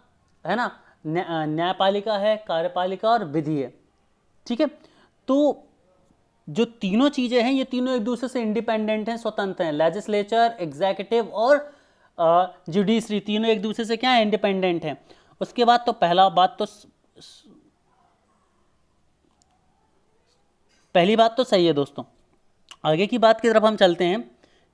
है ना, न्यायपालिका है, कार्यपालिका और विधि है, ठीक है। तो जो तीनों चीजें हैं ये तीनों एक दूसरे से इंडिपेंडेंट हैं, स्वतंत्र हैं। लेजिस्लेचर, एग्जीक्यूटिव और जुडिशरी तीनों एक दूसरे से क्या है? इंडिपेंडेंट हैं। उसके बाद तो पहली बात तो सही है दोस्तों। आगे की बात की तरफ हम चलते हैं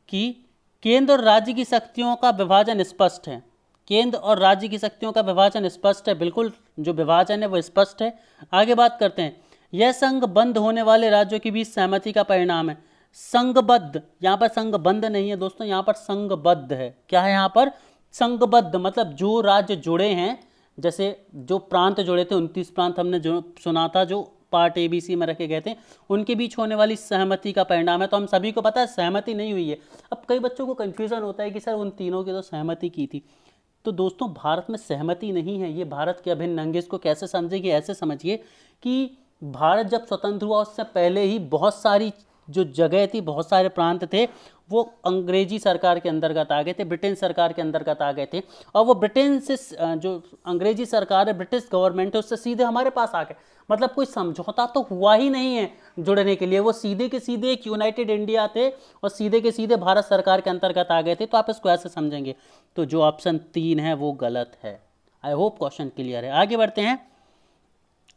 कि केंद्र और राज्य की शक्तियों का विभाजन स्पष्ट है। केंद्र और राज्य की शक्तियों का विभाजन स्पष्ट है, बिल्कुल जो विभाजन है वो स्पष्ट है। आगे बात करते हैं, यह संघबद्ध होने वाले राज्यों के बीच सहमति का परिणाम है। संघबद्ध, यहाँ पर संघबद्ध नहीं है दोस्तों, यहाँ पर संघबद्ध है। क्या है यहाँ पर? संघबद्ध मतलब जो राज्य जुड़े हैं, जैसे जो प्रांत जुड़े थे 29 प्रांत हमने जो सुना था, जो पार्ट ABC में रखे गए थे, उनके बीच होने वाली सहमति का परिणाम है। तो हम सभी को पता है सहमति नहीं हुई है। अब कई बच्चों को कन्फ्यूज़न होता है कि सर उन तीनों की तो सहमति की थी। तो दोस्तों भारत में सहमति नहीं है, ये भारत के अभिन्न अंग। इसको कैसे समझेंगे, ऐसे समझिए कि भारत जब स्वतंत्र हुआ उससे पहले ही बहुत सारी जो जगह थी, बहुत सारे प्रांत थे, वो अंग्रेजी सरकार के अंतर्गत आ गए थे, ब्रिटेन सरकार के अंतर्गत आ गए थे। और वो ब्रिटेन से जो अंग्रेजी सरकार है, ब्रिटिश गवर्नमेंट है, उससे सीधे हमारे पास आ गए। मतलब कोई समझौता तो हुआ ही नहीं है जुड़ने के लिए, वो सीधे के सीधे एक यूनाइटेड इंडिया थे और सीधे के सीधे भारत सरकार के अंतर्गत आ गए थे। तो आप इसको ऐसे समझेंगे। तो जो ऑप्शन 3 है वो गलत है। आई होप क्वेश्चन क्लियर है। आगे बढ़ते हैं।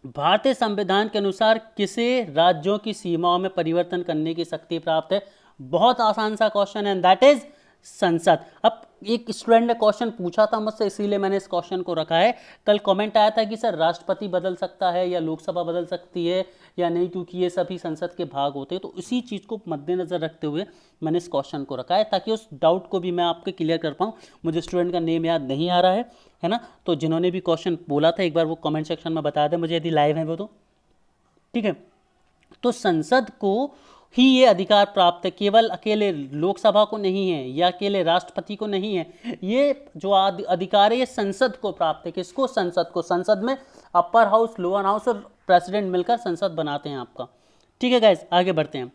भारतीय संविधान के अनुसार किसे राज्यों की सीमाओं में परिवर्तन करने की शक्ति प्राप्त है? बहुत आसान सा क्वेश्चन है, दैट इज संसद। अब एक स्टूडेंट ने क्वेश्चन पूछा था मुझसे, इसीलिए मैंने इस क्वेश्चन को रखा है। कल कमेंट आया था कि सर राष्ट्रपति बदल सकता है या लोकसभा बदल सकती है या नहीं, क्योंकि ये सभी संसद के भाग होते हैं। तो इसी चीज़ को मद्देनजर रखते हुए मैंने इस क्वेश्चन को रखा है, ताकि उस डाउट को भी मैं आपके क्लियर कर पाऊँ। मुझे स्टूडेंट का नेम याद नहीं आ रहा है ना। तो जिन्होंने भी क्वेश्चन बोला था एक बार वो कमेंट सेक्शन में बता दें मुझे, यदि लाइव है वो, तो ठीक है। तो संसद को ही ये अधिकार प्राप्त है, केवल अकेले लोकसभा को नहीं है या अकेले राष्ट्रपति को नहीं है। ये जो अधिकार है ये संसद को प्राप्त है। किसको? संसद को। संसद में अपर हाउस, लोअर हाउस और प्रेसिडेंट मिलकर संसद बनाते हैं आपका। ठीक है गाइस, आगे बढ़ते हैं।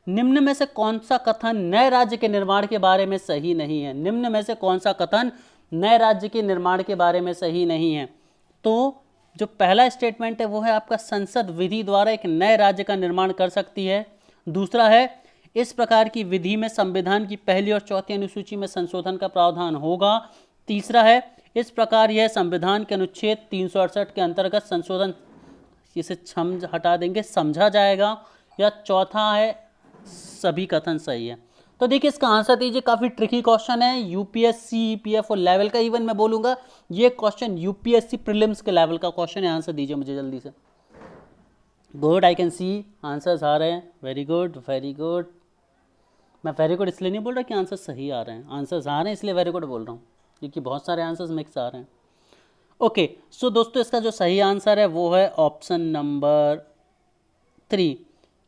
निम्न में से कौन सा कथन नए राज्य के निर्माण के बारे में सही नहीं है? निम्न में से कौन सा कथन नए राज्य के निर्माण के बारे में सही नहीं है? तो जो पहला स्टेटमेंट है वो है आपका, संसद विधि द्वारा एक नए राज्य का निर्माण कर सकती है। दूसरा है, इस प्रकार की विधि में संविधान की पहली और चौथी अनुसूची में संशोधन का प्रावधान होगा। तीसरा है, इस प्रकार यह संविधान के अनुच्छेद 368 के अंतर्गत संशोधन, इसे हटा देंगे, समझा जाएगा। या चौथा है, सभी कथन सही है। तो देखिए इसका आंसर दीजिए। काफ़ी ट्रिकी क्वेश्चन है, यूपीएससी ईपीएफओ लेवल का, इवन मैं बोलूँगा ये क्वेश्चन यूपीएससी प्रीलिम्स के लेवल का क्वेश्चन है। आंसर दीजिए मुझे जल्दी से। Good, I can see answers आ रहे हैं। Very good, very good. मैं वेरी गुड इसलिए नहीं बोल रहा कि आंसर सही आ रहे हैं, आंसर्स आ रहे हैं इसलिए वेरी गुड बोल रहा हूँ, क्योंकि बहुत सारे आंसर्स मिक्स आ रहे हैं। ओके, सो दोस्तों इसका जो सही आंसर है वो है ऑप्शन नंबर 3।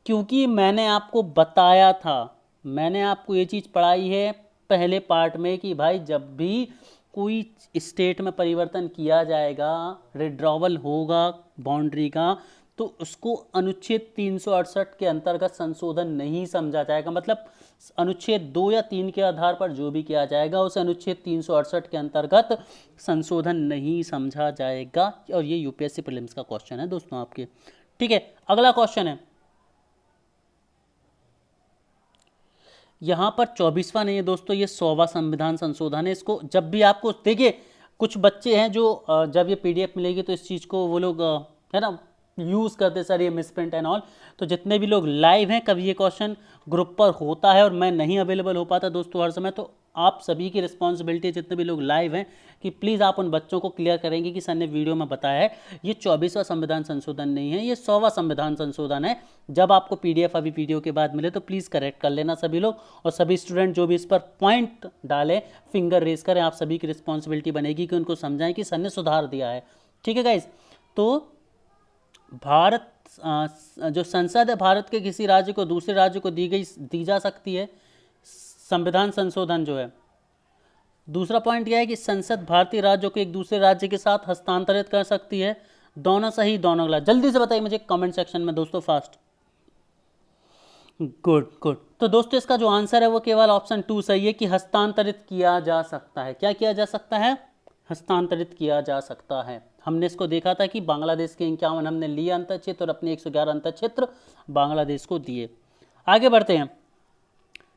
क्योंकि मैंने आपको बताया था, मैंने आपको ये चीज़ पढ़ाई है पहले पार्ट में कि भाई जब भी कोई स्टेट में परिवर्तन किया जाएगा, विड्रॉवल होगा बाउंड्री का, तो उसको अनुच्छेद 368 के अंतर्गत संशोधन नहीं समझा जाएगा। मतलब अनुच्छेद 2 या 3 के आधार पर जो भी किया जाएगा उसे अनुच्छेद 368 के अंतर्गत संशोधन नहीं समझा जाएगा। और ये यूपीएससी प्रीलिम्स का क्वेश्चन है दोस्तों आपके। ठीक है, अगला क्वेश्चन है यहाँ पर 24वां नहीं है दोस्तों, ये 100वां संविधान संशोधन है। इसको जब भी आपको देखिए, कुछ बच्चे हैं जो जब ये पीडीएफ मिलेगी तो इस चीज़ को वो लोग है ना यूज़ करते, सर ये मिसप्रिंट एंड ऑल। तो जितने भी लोग लाइव हैं, कभी ये क्वेश्चन ग्रुप पर होता है और मैं नहीं अवेलेबल हो पाता दोस्तों हर समय, तो आप सभी की रिस्पॉन्सिबिलिटी है, जितने भी लोग लाइव हैं, कि प्लीज़ आप उन बच्चों को क्लियर करेंगे कि सर ने वीडियो में बताया है ये 24वां संविधान संशोधन नहीं है, ये 100वां संविधान संशोधन है। जब आपको पीडीएफ अभी वीडियो के बाद मिले तो प्लीज़ करेक्ट कर लेना सभी लोग, और सभी स्टूडेंट जो भी इस पर पॉइंट डालें, फिंगर रेज करें, आप सभी की रिस्पॉन्सिबिलिटी बनेगी कि उनको समझाएं कि सर ने सुधार दिया है। ठीक है गाइज, तो भारत जो संसद है भारत के किसी राज्य को दूसरे राज्य को दी जा सकती है संविधान संशोधन जो है। दूसरा पॉइंट यह है कि संसद भारतीय राज्यों को एक दूसरे राज्य के साथ हस्तांतरित कर सकती है। दोनों सही, दोनों गलत? जल्दी से बताइए मुझे कमेंट सेक्शन में दोस्तों, फास्ट। Good good. तो दोस्तों इसका जो आंसर है वो केवल ऑप्शन 2 सही है कि हस्तांतरित किया जा सकता है। क्या किया जा सकता है? हस्तांतरित किया जा सकता है। हमने इसको देखा था कि बांग्लादेश के 51 हमने लिए अंतर क्षेत्र और अपने 111 अंतर क्षेत्र बांग्लादेश को दिए। आगे बढ़ते हैं।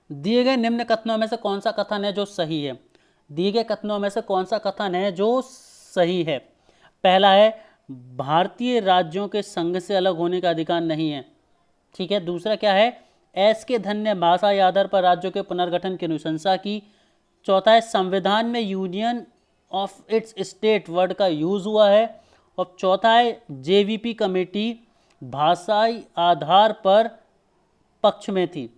दिए गए निम्न कथनों में से कौन सा कथन है जो सही है? दिए गए कथनों में से कौन सा कथन है जो सही है? पहला है, भारतीय राज्यों के संघ से अलग होने का अधिकार नहीं है। ठीक है। दूसरा क्या है? एस के धन ने भाषा या आधार पर राज्यों के पुनर्गठन की अनुशंसा की। चौथा है, संविधान में union of its state word का यूज हुआ है। और चौथा है, जेवीपी कमेटी भाषाई आधार पर पक्ष में थी।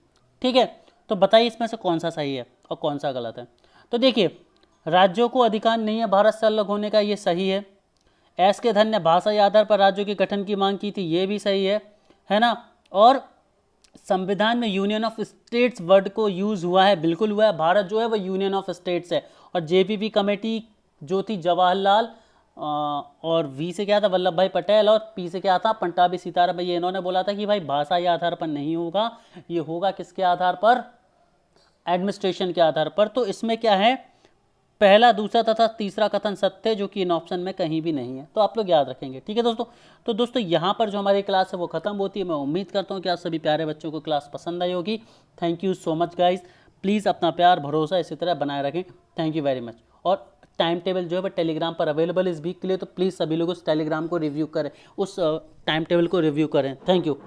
ठीक है, तो बताइए इसमें से कौन सा सही है और कौन सा गलत है। तो देखिए, राज्यों को अधिकार नहीं है भारत से अलग होने का, ये सही है। एस के धन ने भाषाई आधार पर राज्यों के गठन की मांग की थी, ये भी सही है ना। और संविधान में यूनियन ऑफ स्टेट्स वर्ड को यूज हुआ है, बिल्कुल हुआ है। भारत जो है वो यूनियन ऑफ स्टेट्स है। और जेपीपी कमेटी जो थी जवाहरलाल और वी से क्या था वल्लभ भाई पटेल, और पी से क्या था पट्टाभी सीताराम भैया, इन्होंने बोला था कि भाई भाषाई आधार पर नहीं होगा, ये होगा किसके आधार पर, एडमिनिस्ट्रेशन के आधार पर। तो इसमें क्या है, पहला, दूसरा तथा तीसरा कथन सत्य है, जो कि इन ऑप्शन में कहीं भी नहीं है। तो आप लोग याद रखेंगे, ठीक है दोस्तों। तो दोस्तों यहाँ पर जो हमारी क्लास है वो खत्म होती है। मैं उम्मीद करता हूँ कि आप सभी प्यारे बच्चों को क्लास पसंद आई होगी। Thank you so much guys. Please अपना प्यार भरोसा इसी तरह बनाए रखें। Thank you very much. और टाइम टेबल जो है वो टेलीग्राम पर अवेलेबल इस वीक के लिए, तो प्लीज़ सभी लोग उस टेलीग्राम को रिव्यू करें, उस टाइम टेबल को रिव्यू करें। Thank you.